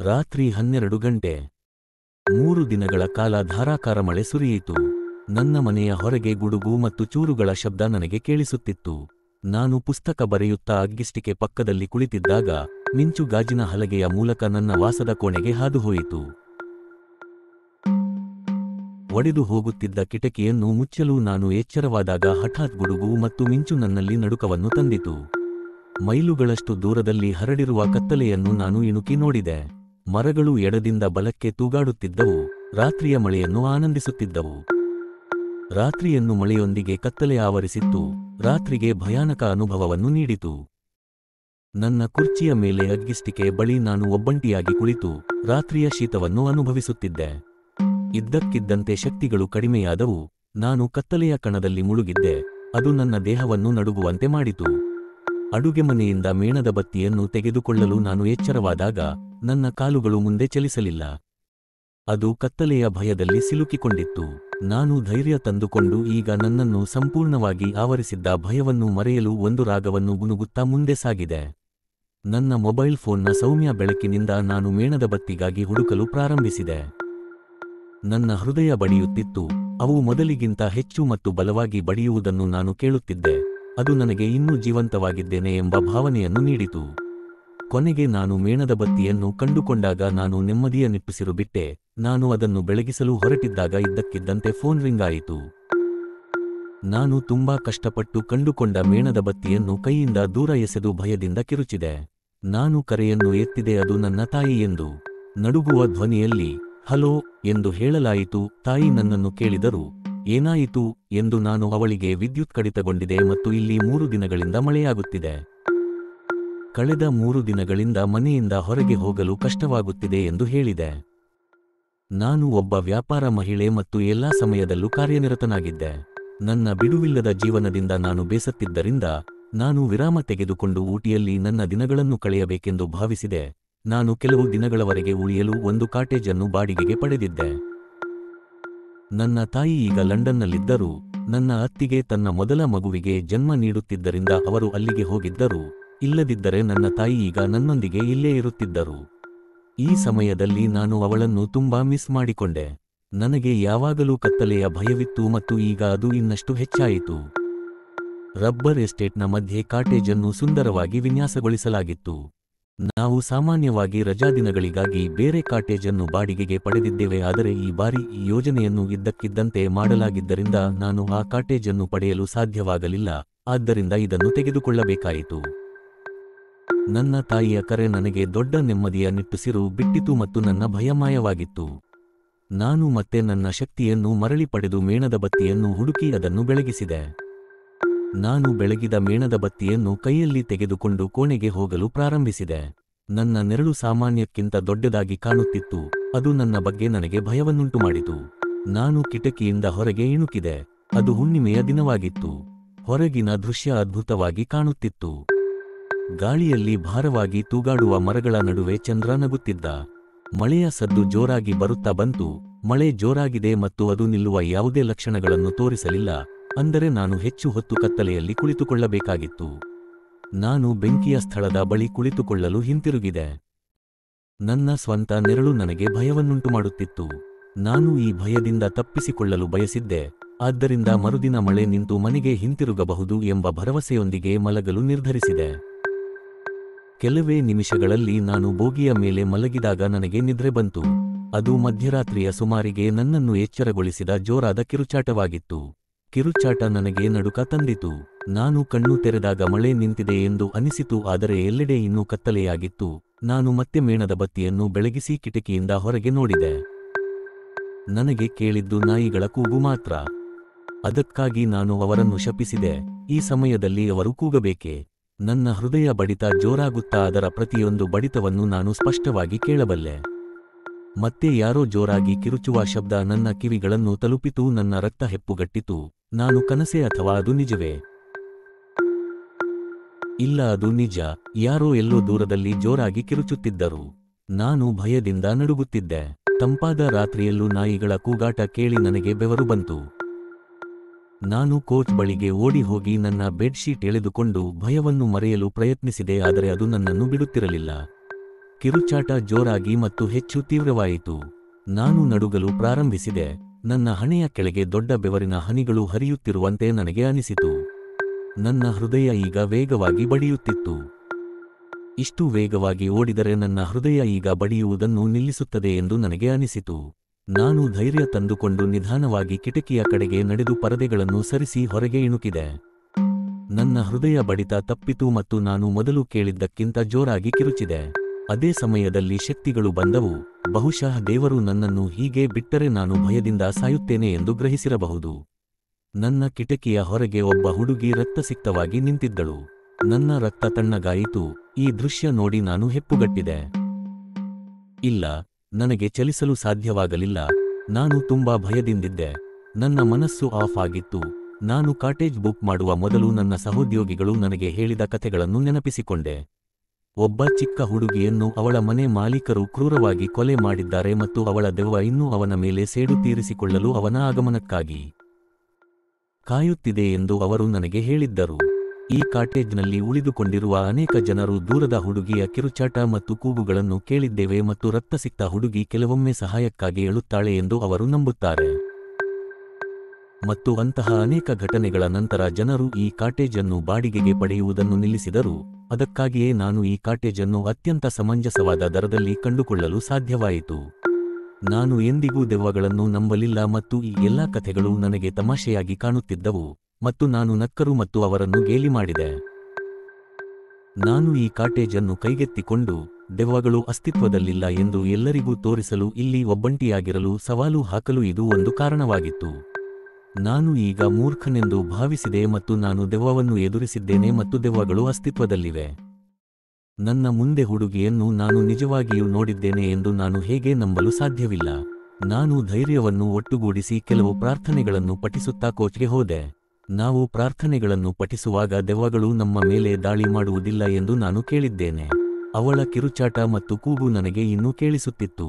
ರಾತ್ರಿ 12 ಗಂಟೆ. 3 ದಿನಗಳ ಕಾಲ ಧಾರಾಕಾರ ಮಳೆ ಸುರಿಯಿತು. ನನ್ನ ಮನೆಯ ಹೊರಗೆ ಗುಡುಗು ಮತ್ತು ಚೂರುಗಳ ಶಬ್ದ ನನಗೆ ಕೇಳಿಸುತ್ತಿತ್ತು. ನಾನು ಪುಸ್ತಕ ಬರೆಯುತ್ತಾ ಅಗ್ಗಿಷ್ಟಿಕೆ ಪಕ್ಕದಲ್ಲಿ ಕುಳಿತಿದ್ದಾಗ ಮಿಂಚು ಗಾಜಿನ ಹಲಗೆಯ ಮೂಲಕ ನನ್ನ ವಾಸದ ಕೋಣೆಗೆ ಹಾದುಹೋಯಿತು. ಒಡೆದು ಹೋಗುತ್ತಿದ್ದ ಕಿಟಕಿಯನ್ನು ಮುಚ್ಚಲು ನಾನು ಎಚ್ಚರವಾದಾಗ ಹಠಾತ್ ಗುಡುಗು ಮತ್ತು ಮಿಂಚು ನನ್ನಲ್ಲಿ ನಡುಕವನ್ನು ತಂದಿತು. ಮೈಲುಗಳಷ್ಟು ದೂರದಲ್ಲಿ ಹರಡಿರುವ ಕತ್ತಲೆಯನ್ನು ನಾನು ಇಣುಕಿ ನೋಡಿದೆ. ಮರಗಳು ಎಡದಿಂದ ಬಲಕ್ಕೆ ತೂಗಾಡುತ್ತಿದ್ದವು, ರಾತ್ರಿಯ ಮಳೆಯನ್ನು ಆನಂದಿಸುತ್ತಿದ್ದವು. ರಾತ್ರಿಯನ್ನು ಮಳೆಯೊಂದಿಗೆ ಕತ್ತಲೆ ಆವರಿಸಿತ್ತು, ರಾತ್ರಿಗೆ ಭಯಾನಕ ಅನುಭವವನ್ನು ನೀಡಿತು. ನನ್ನ ಕುರ್ಚಿಯ ಮೇಲೆ ಅಗ್ಗಿಷ್ಟಿಕೆ ಬಳಿ ನಾನು ಒಬ್ಬಂಟಿಯಾಗಿ ಕುಳಿತು ರಾತ್ರಿಯ ಶೀತವನ್ನು ಅನುಭವಿಸುತ್ತಿದ್ದೆ. ಇದ್ದಕ್ಕಿದ್ದಂತೆ ಶಕ್ತಿಗಳು ಕಡಿಮೆಯಾದವು. ನಾನು ಕತ್ತಲೆಯ ಕಣದಲ್ಲಿ ಮುಳುಗಿದ್ದೆ. ಅದು ನನ್ನ ದೇಹವನ್ನು ನಡುಗುವಂತೆ ಮಾಡಿತು. ಅಡುಗೆಮನೆಯಿಂದ ಮೇಣದ ಬತ್ತಿಯನ್ನು ತೆಗೆದುಕೊಳ್ಳಲು ನಾನು ಎಚ್ಚರವಾದಾಗ ನನ್ನ ಕಾಲುಗಳು ಮುಂದೆ ಚಲಿಸಲಿಲ್ಲ. ಅದು ಕತ್ತಲೆಯ ಭಯದಲ್ಲಿ ಸಿಲುಕಿಕೊಂಡಿತ್ತು. ನಾನು ಧೈರ್ಯ ತಂದುಕೊಂಡು ಈಗ ನನ್ನನ್ನು ಸಂಪೂರ್ಣವಾಗಿ ಆವರಿಸಿದ್ದ ಭಯವನ್ನು ಮರೆಯಲು ಒಂದು ರಾಗವನ್ನು ಗುನುಗುತ್ತಾ ಮುಂದೆ ಸಾಗಿದೆ. ನನ್ನ ಮೊಬೈಲ್ ಫೋನ್ನ ಸೌಮ್ಯ ಬೆಳಕಿನಿಂದ ನಾನು ಮೇಣದ ಬತ್ತಿಗಾಗಿ ಹುಡುಕಲು ಪ್ರಾರಂಭಿಸಿದೆ. ನನ್ನ ಹೃದಯ ಬಡಿಯುತ್ತಿತ್ತು. ಅವು ಮೊದಲಿಗಿಂತ ಹೆಚ್ಚು ಮತ್ತು ಬಲವಾಗಿ ಬಡಿಯುವುದನ್ನು ನಾನು ಕೇಳುತ್ತಿದ್ದೆ. ಅದು ನನಗೆ ಇನ್ನೂ ಜೀವಂತವಾಗಿದ್ದೇನೆ ಎಂಬ ಭಾವನೆಯನ್ನು ನೀಡಿತು. ಕೊನೆಗೆ ನಾನು ಮೇಣದ ಬತ್ತಿಯನ್ನು ಕಂಡುಕೊಂಡಾಗ ನಾನು ನೆಮ್ಮದಿಯ ನಿಟ್ಟುಸಿರು ಬಿಟ್ಟೆ. ನಾನು ಅದನ್ನು ಬೆಳಗಿಸಲು ಹೊರಟಿದ್ದಾಗ ಇದ್ದಕ್ಕಿದ್ದಂತೆ ಫೋನ್ ರಿಂಗ್ ಆಯಿತು. ನಾನು ತುಂಬಾ ಕಷ್ಟಪಟ್ಟು ಕಂಡುಕೊಂಡ ಮೇಣದ ಬತ್ತಿಯನ್ನು ಕೈಯಿಂದ ದೂರ ಎಸೆದು ಭಯದಿಂದ ಕಿರುಚಿದೆ. ನಾನು ಕರೆಯನ್ನು ಎತ್ತಿದೆ. ಅದು ನನ್ನ ತಾಯಿ ಎಂದು. ನಡುಗುವ ಧ್ವನಿಯಲ್ಲಿ ಹಲೋ ಎಂದು ಹೇಳಲಾಯಿತು. ತಾಯಿ ನನ್ನನ್ನು ಕೇಳಿದರು, ಏನಾಯಿತು ಎಂದು. ನಾನು ಅವಳಿಗೆ ವಿದ್ಯುತ್ ಕಡಿತಗೊಂಡಿದೆ ಮತ್ತು ಇಲ್ಲಿ 3 ದಿನಗಳಿಂದ ಮಳೆಯಾಗುತ್ತಿದೆ. ಕಳೆದ 3 ದಿನಗಳಿಂದ ಮನೆಯಿಂದ ಹೊರಗೆ ಹೋಗಲು ಕಷ್ಟವಾಗುತ್ತಿದೆ ಎಂದು ಹೇಳಿದೆ. ನಾನು ಒಬ್ಬ ವ್ಯಾಪಾರ ಮಹಿಳೆ ಮತ್ತು ಎಲ್ಲಾ ಸಮಯದಲ್ಲೂ ಕಾರ್ಯನಿರತನಾಗಿದ್ದೆ. ನನ್ನ ಬಿಡುವಿಲ್ಲದ ಜೀವನದಿಂದ ನಾನು ಬೇಸತ್ತಿದ್ದರಿಂದ ನಾನು ವಿರಾಮ ತೆಗೆದುಕೊಂಡು ಊಟಿಯಲ್ಲಿ ನನ್ನ ದಿನಗಳನ್ನು ಕಳೆಯಬೇಕೆಂದು ಭಾವಿಸಿದೆ. ನಾನು ಕೆಲವು ದಿನಗಳವರೆಗೆ ಉಳಿಯಲು ಒಂದು ಕಾಟೇಜ್ ಅನ್ನು ಬಾಡಿಗೆಗೆ ಪಡೆದಿದ್ದೆ. ನನ್ನ ತಾಯಿ ಈಗ ಲಂಡನ್ನಲ್ಲಿದ್ದರು. ನನ್ನ ಅತ್ತಿಗೆ ತನ್ನ ಮೊದಲ ಮಗುವಿಗೆ ಜನ್ಮ ನೀಡುತ್ತಿದ್ದರಿಂದ ಅವರು ಅಲ್ಲಿಗೆ ಹೋಗಿದ್ದರು. ಇಲ್ಲದಿದ್ದರೆ ನನ್ನ ತಾಯಿ ಈಗ ನನ್ನೊಂದಿಗೆ ಇಲ್ಲೇ ಇರುತ್ತಿದ್ದರು. ಈ ಸಮಯದಲ್ಲಿ ನಾನು ಅವಳನ್ನು ತುಂಬಾ ಮಿಸ್ ಮಾಡಿಕೊಂಡೆ. ನನಗೆ ಯಾವಾಗಲೂ ಕತ್ತಲೆಯ ಭಯವಿತ್ತು ಮತ್ತು ಈಗ ಅದು ಇನ್ನಷ್ಟು ಹೆಚ್ಚಾಯಿತು. ರಬ್ಬರ್ ಎಸ್ಟೇಟ್ನ ಮಧ್ಯೆ ಕಾಟೇಜ್ ಅನ್ನು ಸುಂದರವಾಗಿ ವಿನ್ಯಾಸಗೊಳಿಸಲಾಗಿತ್ತು. ನಾವು ಸಾಮಾನ್ಯವಾಗಿ ರಜಾದಿನಗಳಿಗಾಗಿ ಬೇರೆ ಕಾಟೇಜ್ ಅನ್ನು ಬಾಡಿಗೆಗೆ ಪಡೆದಿದ್ದೇವೆ. ಆದರೆ ಈ ಬಾರಿ ಈ ಯೋಜನೆಯನ್ನು ಇದ್ದಕ್ಕಿದ್ದಂತೆ ಮಾಡಲಾಗಿದ್ದರಿಂದ ನಾನು ಆ ಕಾಟೇಜ್ ಅನ್ನು ಪಡೆಯಲು ಸಾಧ್ಯವಾಗಲಿಲ್ಲ. ಆದ್ದರಿಂದ ಇದನ್ನು ತೆಗೆದುಕೊಳ್ಳಬೇಕಾಯಿತು. ನನ್ನ ತಾಯಿಯ ಕರೆ ನನಗೆ ದೊಡ್ಡ ನೆಮ್ಮದಿಯ ನಿಟ್ಟುಸಿರು ಬಿಟ್ಟಿತು ಮತ್ತು ನನ್ನ ಭಯ ಮಾಯವಾಗಿತ್ತು. ನಾನು ಮತ್ತೆ ನನ್ನ ಶಕ್ತಿಯನ್ನು ಮರಳಿ ಪಡೆದು ಮೇಣದ ಬತ್ತಿಯನ್ನು ಹುಡುಕಿ ಅದನ್ನು ಬೆಳಗಿಸಿದೆ. ನಾನು ಬೆಳಗಿದ ಮೇಣದ ಬತ್ತಿಯನ್ನು ಕೈಯಲ್ಲಿ ತೆಗೆದುಕೊಂಡು ಕೋಣೆಗೆ ಹೋಗಲು ಪ್ರಾರಂಭಿಸಿದೆ. ನನ್ನ ನೆರಳು ಸಾಮಾನ್ಯಕ್ಕಿಂತ ದೊಡ್ಡದಾಗಿ ಕಾಣುತ್ತಿತ್ತು. ಅದು ನನ್ನ ಬಗ್ಗೆ ನನಗೆ ಭಯವನ್ನುಂಟುಮಾಡಿತು. ನಾನು ಕಿಟಕಿಯಿಂದ ಹೊರಗೆ ಇಣುಕಿದೆ. ಅದು ಹುಣ್ಣಿಮೆಯ ದಿನವಾಗಿತ್ತು. ಹೊರಗಿನ ದೃಶ್ಯ ಅದ್ಭುತವಾಗಿ ಕಾಣುತ್ತಿತ್ತು. ಗಾಳಿಯಲ್ಲಿ ಭಾರವಾಗಿ ತೂಗಾಡುವ ಮರಗಳ ನಡುವೆ ಚಂದ್ರ ನಗುತ್ತಿದ್ದ. ಮಳೆಯ ಸದ್ದು ಜೋರಾಗಿ ಬರುತ್ತಾ ಬಂತು. ಮಳೆ ಜೋರಾಗಿದೆ ಮತ್ತು ಅದು ನಿಲ್ಲುವ ಯಾವುದೇ ಲಕ್ಷಣಗಳನ್ನು ತೋರಿಸಲಿಲ್ಲ. ಅಂದರೆ ನಾನು ಹೆಚ್ಚು ಹೊತ್ತು ಕತ್ತಲೆಯಲ್ಲಿ ಕುಳಿತುಕೊಳ್ಳಬೇಕಾಗಿತ್ತು. ನಾನು ಬೆಂಕಿಯ ಸ್ಥಳದ ಬಳಿ ಕುಳಿತುಕೊಳ್ಳಲು ಹಿಂತಿರುಗಿದೆ. ನನ್ನ ಸ್ವಂತ ನೆರಳು ನನಗೆ ಭಯವನ್ನುಂಟುಮಾಡುತ್ತಿತ್ತು. ನಾನು ಈ ಭಯದಿಂದ ತಪ್ಪಿಸಿಕೊಳ್ಳಲು ಬಯಸಿದ್ದೆ. ಆದ್ದರಿಂದ ಮರುದಿನ ಮಳೆ ನಿಂತು ಮನೆಗೆ ಹಿಂತಿರುಗಬಹುದು ಎಂಬ ಭರವಸೆಯೊಂದಿಗೆ ಮಲಗಲು ನಿರ್ಧರಿಸಿದೆ. ಕೆಲವೇ ನಿಮಿಷಗಳಲ್ಲಿ ನಾನು ಬೋಗಿಯ ಮೇಲೆ ಮಲಗಿದಾಗ ನನಗೆ ನಿದ್ರೆ ಬಂತು. ಅದು ಮಧ್ಯರಾತ್ರಿಯ ಸುಮಾರಿಗೆ ನನ್ನನ್ನು ಎಚ್ಚರಗೊಳಿಸಿದ ಜೋರಾದ ಕಿರುಚಾಟವಾಗಿತ್ತು. ಕಿರುಚಾಟ ನನಗೆ ನಡುಕ ತಂದಿತು. ನಾನು ಕಣ್ಣು ತೆರೆದಾಗ ಮಳೆ ನಿಂತಿದೆ ಎಂದು ಅನಿಸಿತು. ಆದರೆ ಎಲ್ಲೆಡೆ ಇನ್ನೂ ಕತ್ತಲೆಯಾಗಿತ್ತು. ನಾನು ಮತ್ತೆ ಮೇಣದ ಬತ್ತಿಯನ್ನು ಬೆಳಗಿಸಿ ಕಿಟಕಿಯಿಂದ ಹೊರಗೆ ನೋಡಿದೆ. ನನಗೆ ಕೇಳಿದ್ದು ನಾಯಿಗಳ ಕೂಗು ಮಾತ್ರ. ಅದಕ್ಕಾಗಿ ನಾನು ಅವರನ್ನು ಶಪಿಸಿದೆ. ಈ ಸಮಯದಲ್ಲಿ ಅವರು ಕೂಗಬೇಕೆ? ನನ್ನ ಹೃದಯ ಬಡಿತ ಜೋರಾಗುತ್ತಾ ಅದರ ಪ್ರತಿಯೊಂದು ಬಡಿತವನ್ನು ನಾನು ಸ್ಪಷ್ಟವಾಗಿ ಕೇಳಬಲ್ಲೆ. ಮತ್ತೆ ಯಾರೋ ಜೋರಾಗಿ ಕಿರುಚುವ ಶಬ್ದ ನನ್ನ ಕಿವಿಗಳನ್ನು ತಲುಪಿತು. ನನ್ನ ರಕ್ತ ಹೆಪ್ಪುಗಟ್ಟಿತು. ನಾನು ಕನಸೇ ಅಥವಾ ಅದು ನಿಜವೇ? ಇಲ್ಲ, ಅದು ನಿಜ. ಯಾರೋ ಎಲ್ಲೋ ದೂರದಲ್ಲಿ ಜೋರಾಗಿ ಕಿರುಚುತ್ತಿದ್ದರು. ನಾನು ಭಯದಿಂದ ನಡುಗುತ್ತಿದ್ದೆ. ತಂಪಾದ ರಾತ್ರಿಯಲ್ಲೂ ನಾಯಿಗಳ ಕೂಗಾಟ ಕೇಳಿ ನನಗೆ ಬೆವರು ಬಂತು. ನಾನು ಕೋಚ್ ಬಳಿಗೆ ಓಡಿ ಹೋಗಿ ನನ್ನ ಬೆಡ್ಶೀಟ್ ಎಳೆದುಕೊಂಡು ಭಯವನ್ನು ಮರೆಯಲು ಪ್ರಯತ್ನಿಸಿದೆ. ಆದರೆ ಅದು ನನ್ನನ್ನು ಬಿಡುತ್ತಿರಲಿಲ್ಲ. ಕಿರುಚಾಟ ಜೋರಾಗಿ ಮತ್ತು ಹೆಚ್ಚು ತೀವ್ರವಾಯಿತು. ನಾನು ನಡುಗಲು ಪ್ರಾರಂಭಿಸಿದೆ. ನನ್ನ ಹಣೆಯ ಕೆಳಗೆ ದೊಡ್ಡ ಬೆವರಿನ ಹನಿಗಳು ಹರಿಯುತ್ತಿರುವಂತೆ ನನಗೆ ಅನಿಸಿತು. ನನ್ನ ಹೃದಯ ಈಗ ವೇಗವಾಗಿ ಬಡಿಯುತ್ತಿತ್ತು. ಇಷ್ಟು ವೇಗವಾಗಿ ಓಡಿದರೆ ನನ್ನ ಹೃದಯ ಈಗ ಬಡಿಯುವುದನ್ನು ನಿಲ್ಲಿಸುತ್ತದೆ ಎಂದು ನನಗೆ ಅನಿಸಿತು. ನಾನು ಧೈರ್ಯ ತಂದುಕೊಂಡು ನಿಧಾನವಾಗಿ ಕಿಟಕಿಯ ಕಡೆಗೆ ನಡೆದು ಪರದೆಗಳನ್ನು ಸರಿಸಿ ಹೊರಗೆ ಇಣುಕಿದೆ. ನನ್ನ ಹೃದಯ ಬಡಿತ ತಪ್ಪಿತು ಮತ್ತು ನಾನು ಮೊದಲು ಕೇಳಿದ್ದಕ್ಕಿಂತ ಜೋರಾಗಿ ಕಿರುಚಿದೆ. ಅದೇ ಸಮಯದಲ್ಲಿ ಶಕ್ತಿಗಳು ಬಂದವು. ಬಹುಶಃ ದೇವರು ನನ್ನನ್ನು ಹೀಗೆ ಬಿಟ್ಟರೆ ನಾನು ಭಯದಿಂದ ಸಾಯುತ್ತೇನೆ ಎಂದು ಗ್ರಹಿಸಿರಬಹುದು. ನನ್ನ ಕಿಟಕಿಯ ಹೊರಗೆ ಒಬ್ಬ ಹುಡುಗಿ ರಕ್ತಸಿಕ್ತವಾಗಿ ನಿಂತಿದ್ದಳು. ನನ್ನ ರಕ್ತ ತಣ್ಣಗಾಯಿತು. ಈ ದೃಶ್ಯ ನೋಡಿ ನಾನು ಹೆಪ್ಪುಗಟ್ಟಿದೆ. ಇಲ್ಲ, ನನಗೆ ಚಲಿಸಲು ಸಾಧ್ಯವಾಗಲಿಲ್ಲ. ನಾನು ತುಂಬಾ ಭಯದಿಂದಿದ್ದೆ. ನನ್ನ ಮನಸ್ಸು ಆಫ್ ಆಗಿತ್ತು. ನಾನು ಕಾಟೇಜ್ ಬುಕ್ ಮಾಡುವ ಮೊದಲು ನನ್ನ ಸಹೋದ್ಯೋಗಿಗಳು ನನಗೆ ಹೇಳಿದ ಕಥೆಗಳನ್ನು ನೆನಪಿಸಿಕೊಂಡೆ. ಒಬ್ಬ ಚಿಕ್ಕ ಹುಡುಗಿಯನ್ನು ಅವಳ ಮನೆ ಮಾಲೀಕರು ಕ್ರೂರವಾಗಿ ಕೊಲೆ ಮಾಡಿದ್ದಾರೆ ಮತ್ತು ಅವಳ ದೆವ್ವ ಇನ್ನೂ ಅವನ ಮೇಲೆ ಸೇಡು ತೀರಿಸಿಕೊಳ್ಳಲು ಅವನ ಆಗಮನಕ್ಕಾಗಿ ಕಾಯುತ್ತಿದೆ ಎಂದು ಅವರು ನನಗೆ ಹೇಳಿದ್ದರು. ಈ ಕಾಟೇಜ್ನಲ್ಲಿ ಉಳಿದುಕೊಂಡಿರುವ ಅನೇಕ ಜನರು ದೂರದ ಹುಡುಗಿಯ ಕಿರುಚಾಟ ಮತ್ತು ಕೂಗುಗಳನ್ನು ಕೇಳಿದ್ದೇವೆ ಮತ್ತು ರಕ್ತಸಿಕ್ತ ಹುಡುಗಿ ಕೆಲವೊಮ್ಮೆ ಸಹಾಯಕ್ಕಾಗಿ ಅಳುತ್ತಾಳೆ ಎಂದು ಅವರು ನಂಬುತ್ತಾರೆ. ಮತ್ತು ಅಂತಹ ಅನೇಕ ಘಟನೆಗಳ ನಂತರ ಜನರು ಈ ಕಾಟೇಜ್ ಅನ್ನು ಬಾಡಿಗೆಗೆ ಪಡೆಯುವುದನ್ನು ನಿಲ್ಲಿಸಿದರು. ಅದಕ್ಕಾಗಿಯೇ ನಾನು ಈ ಕಾಟೇಜ್ ಅನ್ನು ಅತ್ಯಂತ ಸಮಂಜಸವಾದ ದರದಲ್ಲಿ ಕಂಡುಕೊಳ್ಳಲು ಸಾಧ್ಯವಾಯಿತು. ನಾನು ಎಂದಿಗೂ ದೆವ್ವಗಳನ್ನು ನಂಬಲಿಲ್ಲ ಮತ್ತು ಈ ಎಲ್ಲಾ ಕಥೆಗಳು ನನಗೆ ತಮಾಷೆಯಾಗಿ ಕಾಣುತ್ತಿದ್ದವು ಮತ್ತು ನಾನು ನಕ್ಕರು ಮತ್ತು ಅವರನ್ನು ಗೇಲಿ ಮಾಡಿದೆ. ನಾನು ಈ ಕಾಟೇಜ್ ಅನ್ನು ಕೈಗೆತ್ತಿಕೊಂಡು ದೆವ್ವಗಳು ಅಸ್ತಿತ್ವದಲ್ಲಿಲ್ಲ ಎಂದು ಎಲ್ಲರಿಗೂ ತೋರಿಸಲು ಇಲ್ಲಿ ಒಬ್ಬಂಟಿಯಾಗಿರಲು ಸವಾಲು ಹಾಕಲು ಇದು ಒಂದು ಕಾರಣವಾಗಿತ್ತು. ನಾನು ಈಗ ಮೂರ್ಖನೆಂದು ಭಾವಿಸಿದೆ ಮತ್ತು ನಾನು ದೆವ್ವವನ್ನು ಎದುರಿಸಿದ್ದೇನೆ ಮತ್ತು ದೆವ್ವಗಳು ಅಸ್ತಿತ್ವದಲ್ಲಿವೆ. ನನ್ನ ಮುಂದೆ ಹುಡುಗಿಯನ್ನು ನಾನು ನಿಜವಾಗಿಯೂ ನೋಡಿದ್ದೇನೆ ಎಂದು ನಾನು ಹೇಗೆ ನಂಬಲು ಸಾಧ್ಯವಿಲ್ಲ. ನಾನು ಧೈರ್ಯವನ್ನು ಒಟ್ಟುಗೂಡಿಸಿ ಕೆಲವು ಪ್ರಾರ್ಥನೆಗಳನ್ನು ಪಠಿಸುತ್ತಾ ಕೋಚ್ಗೆ ಹೋದೆ. ನಾವು ಪ್ರಾರ್ಥನೆಗಳನ್ನು ಪಠಿಸುವಾಗ ದೆವ್ವಗಳು ನಮ್ಮ ಮೇಲೆ ದಾಳಿ ಮಾಡುವುದಿಲ್ಲ ಎಂದು ನಾನು ಕೇಳಿದ್ದೇನೆ. ಅವಳ ಕಿರುಚಾಟ ಮತ್ತು ಕೂಗು ನನಗೆ ಇನ್ನೂ ಕೇಳಿಸುತ್ತಿತ್ತು.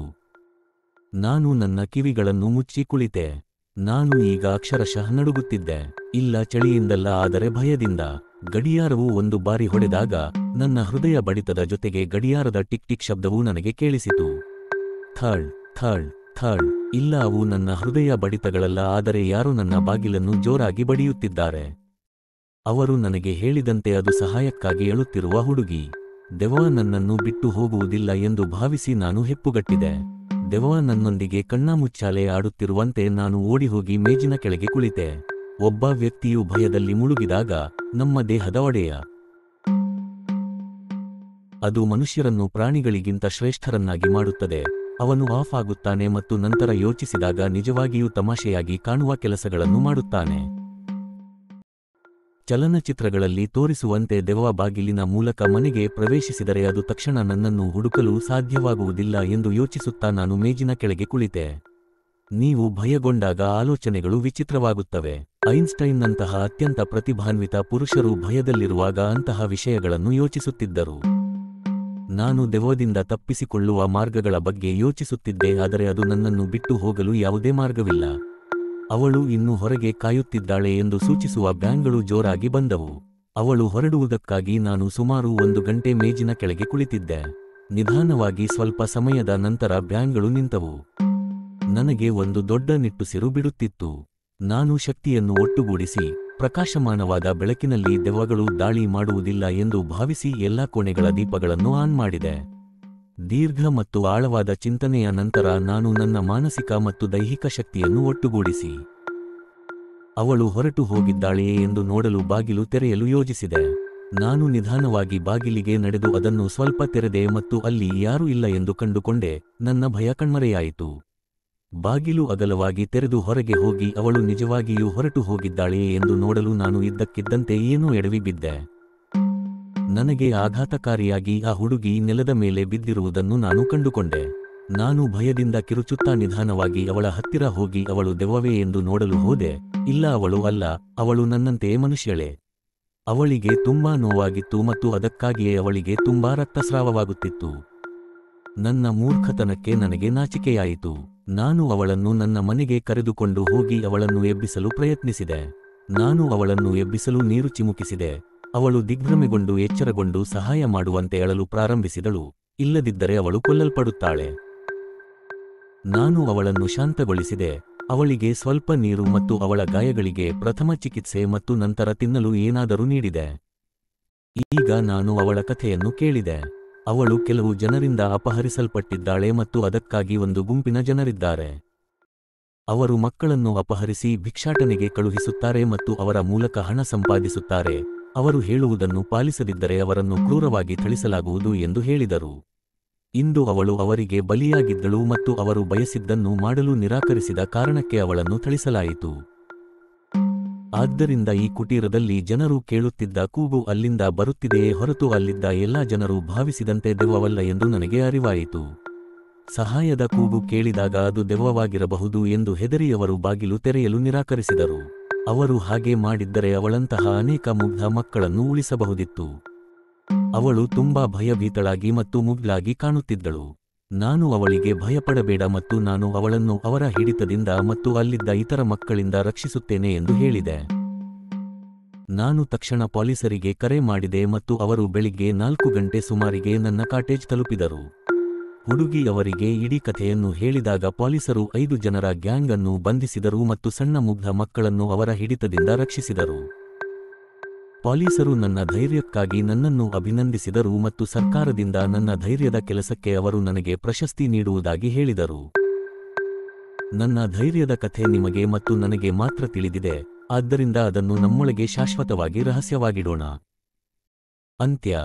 ನಾನು ನನ್ನ ಕಿವಿಗಳನ್ನು ಮುಚ್ಚಿ ಕುಳಿತೆ. ನಾನು ಈಗ ಅಕ್ಷರಶಃ ನಡುಗುತ್ತಿದ್ದೆ. ಇಲ್ಲ, ಚಳಿಯಿಂದಲ್ಲ, ಆದರೆ ಭಯದಿಂದ. ಗಡಿಯಾರವು ಒಂದು ಬಾರಿ ಹೊಡೆದಾಗ ನನ್ನ ಹೃದಯ ಬಡಿತದ ಜೊತೆಗೆ ಗಡಿಯಾರದ ಟಿಕ್ ಟಿಕ್ ಶಬ್ದವೂ ನನಗೆ ಕೇಳಿಸಿತು. Third third third. ಇಲ್ಲ, ಅವು ನನ್ನ ಹೃದಯ ಬಡಿತಗಳಲ್ಲ, ಆದರೆ ಯಾರೋ ನನ್ನ ಬಾಗಿಲನ್ನು ಜೋರಾಗಿ ಬಡಿಯುತ್ತಿದ್ದಾರೆ. ಅವರು ನನಗೆ ಹೇಳಿದಂತೆ ಅದು ಸಹಾಯಕ್ಕಾಗಿ ಅಳುತ್ತಿರುವ ಹುಡುಗಿ. ದೆವ್ವ ನನ್ನನ್ನು ಬಿಟ್ಟು ಹೋಗುವುದಿಲ್ಲ ಎಂದು ಭಾವಿಸಿ ನಾನು ಹೆಪ್ಪುಗಟ್ಟಿದೆ. ದೆವ್ವ ನನ್ನೊಂದಿಗೆ ಕಣ್ಣಾಮುಚ್ಚಾಲೆ ಆಡುತ್ತಿರುವಂತೆ ನಾನು ಓಡಿಹೋಗಿ ಮೇಜಿನ ಕೆಳಗೆ ಕುಳಿತೆ. ಒಬ್ಬ ವ್ಯಕ್ತಿಯು ಭಯದಲ್ಲಿ ಮುಳುಗಿದಾಗ ನಮ್ಮ ದೇಹದ ಒಡೆಯ ಅದು ಮನುಷ್ಯರನ್ನು ಪ್ರಾಣಿಗಳಿಗಿಂತ ಶ್ರೇಷ್ಠರನ್ನಾಗಿ ಮಾಡುತ್ತದೆ. ಅವನು ಆಫ್ ಆಗುತ್ತಾನೆ ಮತ್ತು ನಂತರ ಯೋಚಿಸಿದಾಗ ನಿಜವಾಗಿಯೂ ತಮಾಷೆಯಾಗಿ ಕಾಣುವ ಕೆಲಸಗಳನ್ನು ಮಾಡುತ್ತಾನೆ. ಚಲನಚಿತ್ರಗಳಲ್ಲಿ ತೋರಿಸುವಂತೆ ದೆವ್ವ ಬಾಗಿಲಿನ ಮೂಲಕ ಮನೆಗೆ ಪ್ರವೇಶಿಸಿದರೆ ಅದು ತಕ್ಷಣ ನನ್ನನ್ನು ಹುಡುಕಲು ಸಾಧ್ಯವಾಗುವುದಿಲ್ಲ ಎಂದು ಯೋಚಿಸುತ್ತಾ ನಾನು ಮೇಜಿನ ಕೆಳಗೆ ಕುಳಿತೆ. ನೀವು ಭಯಗೊಂಡಾಗ ಆಲೋಚನೆಗಳು ವಿಚಿತ್ರವಾಗುತ್ತವೆ. ಐನ್ಸ್ಟೈನ್ನಂತಹ ಅತ್ಯಂತ ಪ್ರತಿಭಾನ್ವಿತ ಪುರುಷರು ಭಯದಲ್ಲಿರುವಾಗ ಅಂತಹ ವಿಷಯಗಳನ್ನು ಯೋಚಿಸುತ್ತಿದ್ದರು. ನಾನು ದೆವ್ವದಿಂದ ತಪ್ಪಿಸಿಕೊಳ್ಳುವ ಮಾರ್ಗಗಳ ಬಗ್ಗೆ ಯೋಚಿಸುತ್ತಿದ್ದೆ, ಆದರೆ ಅದು ನನ್ನನ್ನು ಬಿಟ್ಟು ಹೋಗಲು ಯಾವುದೇ ಮಾರ್ಗವಿಲ್ಲ. ಅವಳು ಇನ್ನೂ ಹೊರಗೆ ಕಾಯುತ್ತಿದ್ದಾಳೆ ಎಂದು ಸೂಚಿಸುವ ಬ್ಯಾಂಗ್ಗಳು ಜೋರಾಗಿ ಬಂದವು. ಅವಳು ಹೊರಡುವುದಕ್ಕಾಗಿ ನಾನು ಸುಮಾರು 1 ಗಂಟೆ ಮೇಜಿನ ಕೆಳಗೆ ಕುಳಿತಿದ್ದೆ. ನಿಧಾನವಾಗಿ ಸ್ವಲ್ಪ ಸಮಯದ ನಂತರ ಬ್ಯಾಂಗ್ಗಳು ನಿಂತವು. ನನಗೆ ಒಂದು ದೊಡ್ಡ ನಿಟ್ಟುಸಿರು ಬಿಡುತ್ತಿತ್ತು. ನಾನು ಶಕ್ತಿಯನ್ನು ಒಟ್ಟುಗೂಡಿಸಿ ಪ್ರಕಾಶಮಾನವಾದ ಬೆಳಕಿನಲ್ಲಿ ದೆವ್ವಗಳು ದಾಳಿ ಮಾಡುವುದಿಲ್ಲ ಎಂದು ಭಾವಿಸಿ ಎಲ್ಲಾ ಕೋಣೆಗಳ ದೀಪಗಳನ್ನು ಆನ್ ಮಾಡಿದೆ. ದೀರ್ಘ ಮತ್ತು ಆಳವಾದ ಚಿಂತನೆಯ ನಂತರ ನಾನು ನನ್ನ ಮಾನಸಿಕ ಮತ್ತು ದೈಹಿಕ ಶಕ್ತಿಯನ್ನು ಒಟ್ಟುಗೂಡಿಸಿ ಅವಳು ಹೊರಟು ಹೋಗಿದ್ದಾಳೆಯೇ ಎಂದು ನೋಡಲು ಬಾಗಿಲು ತೆರೆಯಲು ಯೋಜಿಸಿದೆ. ನಾನು ನಿಧಾನವಾಗಿ ಬಾಗಿಲಿಗೆ ನಡೆದು ಅದನ್ನು ಸ್ವಲ್ಪ ತೆರೆದೆ ಮತ್ತು ಅಲ್ಲಿ ಯಾರೂ ಇಲ್ಲ ಎಂದು ಕಂಡುಕೊಂಡೆ. ನನ್ನ ಭಯ ಕಣ್ಮರೆಯಾಯಿತು. ಬಾಗಿಲು ಅಗಲವಾಗಿ ತೆರೆದು ಹೊರಗೆ ಹೋಗಿ ಅವಳು ನಿಜವಾಗಿಯೂ ಹೊರಟು ಹೋಗಿದ್ದಾಳೆಯೇ ಎಂದು ನೋಡಲು ನಾನು ಇದ್ದಕ್ಕಿದ್ದಂತೆ ಏನೋ ಎಡವಿ ಬಿದ್ದೆ. ನನಗೆ ಆಘಾತಕಾರಿಯಾಗಿ ಆ ಹುಡುಗಿ ನೆಲದ ಮೇಲೆ ಬಿದ್ದಿರುವುದನ್ನು ನಾನು ಕಂಡುಕೊಂಡೆ. ನಾನು ಭಯದಿಂದ ಕಿರುಚುತ್ತಾ ನಿಧಾನವಾಗಿ ಅವಳ ಹತ್ತಿರ ಹೋಗಿ ಅವಳು ದೆವ್ವವೇ ಎಂದು ನೋಡಲು ಹೋದೆ. ಇಲ್ಲ, ಅವಳು ಅಲ್ಲ, ಅವಳು ನನ್ನಂತೆಯೇ ಮನುಷ್ಯಳೇ. ಅವಳಿಗೆ ತುಂಬಾ ನೋವಾಗಿತ್ತು ಮತ್ತು ಅದಕ್ಕಾಗಿಯೇ ಅವಳಿಗೆ ತುಂಬಾ ರಕ್ತಸ್ರಾವವಾಗುತ್ತಿತ್ತು. ನನ್ನ ಮೂರ್ಖತನಕ್ಕೆ ನನಗೆ ನಾಚಿಕೆಯಾಯಿತು. ನಾನು ಅವಳನ್ನು ನನ್ನ ಮನೆಗೆ ಕರೆದುಕೊಂಡು ಹೋಗಿ ಅವಳನ್ನು ಎಬ್ಬಿಸಲು ಪ್ರಯತ್ನಿಸಿದೆ. ನಾನು ಅವಳನ್ನು ಎಬ್ಬಿಸಲು ನೀರು ಚಿಮುಕಿಸಿದೆ. ಅವಳು ದಿಗ್ಭ್ರಮೆಗೊಂಡು ಎಚ್ಚರಗೊಂಡು ಸಹಾಯ ಮಾಡುವಂತೆ ಅಳಲು ಪ್ರಾರಂಭಿಸಿದಳು. ಇಲ್ಲದಿದ್ದರೆ ಅವಳು ಕೊಲ್ಲಲ್ಪಡುತ್ತಾಳೆ. ನಾನು ಅವಳನ್ನು ಶಾಂತಗೊಳಿಸಿದೆ, ಅವಳಿಗೆ ಸ್ವಲ್ಪ ನೀರು ಮತ್ತು ಅವಳ ಗಾಯಗಳಿಗೆ ಪ್ರಥಮ ಚಿಕಿತ್ಸೆ ಮತ್ತು ನಂತರ ತಿನ್ನಲು ಏನಾದರೂ ನೀಡಿದೆ. ಈಗ ನಾನು ಅವಳ ಕಥೆಯನ್ನು ಕೇಳಿದೆ. ಅವಳು ಕೆಲವು ಜನರಿಂದ ಅಪಹರಿಸಲ್ಪಟ್ಟಿದ್ದಾಳೆ ಮತ್ತು ಅದಕ್ಕಾಗಿ ಒಂದು ಗುಂಪಿನ ಜನರಿದ್ದಾರೆ. ಅವರು ಮಕ್ಕಳನ್ನು ಅಪಹರಿಸಿ ಭಿಕ್ಷಾಟನೆಗೆ ಕಳುಹಿಸುತ್ತಾರೆ ಮತ್ತು ಅವರ ಮೂಲಕ ಹಣ ಸಂಪಾದಿಸುತ್ತಾರೆ. ಅವರು ಹೇಳುವುದನ್ನು ಪಾಲಿಸದಿದ್ದರೆ ಅವರನ್ನು ಕ್ರೂರವಾಗಿ ಥಳಿಸಲಾಗುವುದು ಎಂದು ಹೇಳಿದರು. ಇಂದು ಅವಳು ಅವರಿಗೆ ಬಲಿಯಾಗಿದ್ದಳು ಮತ್ತು ಅವರು ಬಯಸಿದ್ದನ್ನು ಮಾಡಲು ನಿರಾಕರಿಸಿದ ಕಾರಣಕ್ಕೆ ಅವಳನ್ನು ಥಳಿಸಲಾಯಿತು. ಆದ್ದರಿಂದ ಈ ಕುಟೀರದಲ್ಲಿ ಜನರು ಕೇಳುತ್ತಿದ್ದ ಕೂಗು ಅಲ್ಲಿಂದ ಬರುತ್ತಿದೆಯೇ ಹೊರತು ಅಲ್ಲಿದ್ದ ಎಲ್ಲಾ ಜನರು ಭಾವಿಸಿದಂತೆ ದೆವ್ವವಲ್ಲ ಎಂದು ನನಗೆ ಅರಿವಾಯಿತು. ಸಹಾಯದ ಕೂಗು ಕೇಳಿದಾಗ ಅದು ದೆವ್ವವಾಗಿರಬಹುದು ಎಂದು ಹೆದರಿ ಅವರು ಬಾಗಿಲು ತೆರೆಯಲು ನಿರಾಕರಿಸಿದರು. ಅವರು ಹಾಗೆ ಮಾಡಿದ್ದರೆ ಅವಳಂತಹ ಅನೇಕ ಮುಗ್ಧ ಮಕ್ಕಳನ್ನು ಉಳಿಸಬಹುದಿತ್ತು. ಅವಳು ತುಂಬಾ ಭಯಭೀತಳಾಗಿ ಮತ್ತು ಮುಗ್ಧಳಾಗಿ ಕಾಣುತ್ತಿದ್ದಳು. ನಾನು ಅವಳಿಗೆ ಭಯಪಡಬೇಡ ಮತ್ತು ನಾನು ಅವಳನ್ನು ಅವರ ಹಿಡಿತದಿಂದ ಮತ್ತು ಅಲ್ಲಿದ್ದ ಇತರ ಮಕ್ಕಳಿಂದ ರಕ್ಷಿಸುತ್ತೇನೆ ಎಂದು ಹೇಳಿದೆ. ನಾನು ತಕ್ಷಣ ಪೊಲೀಸರಿಗೆ ಕರೆ ಮಾಡಿದೆ ಮತ್ತು ಅವರು ಬೆಳಿಗ್ಗೆ 4 ಗಂಟೆ ಸುಮಾರಿಗೆ ನನ್ನ ಕಾಟೇಜ್ ತಲುಪಿದರು. ಹುಡುಗಿ ಅವರಿಗೆ ಇಡೀ ಕಥೆಯನ್ನು ಹೇಳಿದಾಗ ಪೊಲೀಸರು 5 ಜನರ ಗ್ಯಾಂಗ್ ಅನ್ನು ಬಂಧಿಸಿದರು ಮತ್ತು ಸಣ್ಣ ಮುಗ್ಧ ಮಕ್ಕಳನ್ನು ಅವರ ಹಿಡಿತದಿಂದ ರಕ್ಷಿಸಿದರು. ಪೊಲೀಸರು ನನ್ನ ಧೈರ್ಯಕ್ಕಾಗಿ ನನ್ನನ್ನು ಅಭಿನಂದಿಸಿದರು ಮತ್ತು ಸರ್ಕಾರದಿಂದ ನನ್ನ ಧೈರ್ಯದ ಕೆಲಸಕ್ಕೆ ಅವರು ನನಗೆ ಪ್ರಶಸ್ತಿ ನೀಡುವುದಾಗಿ ಹೇಳಿದರು. ನನ್ನ ಧೈರ್ಯದ ಕಥೆ ನಿಮಗೆ ಮತ್ತು ನನಗೆ ಮಾತ್ರ ತಿಳಿದಿದೆ, ಆದ್ದರಿಂದ ಅದನ್ನು ನಮ್ಮೊಳಗೆ ಶಾಶ್ವತವಾಗಿ ರಹಸ್ಯವಾಗಿಡೋಣ. ಅಂತ್ಯ.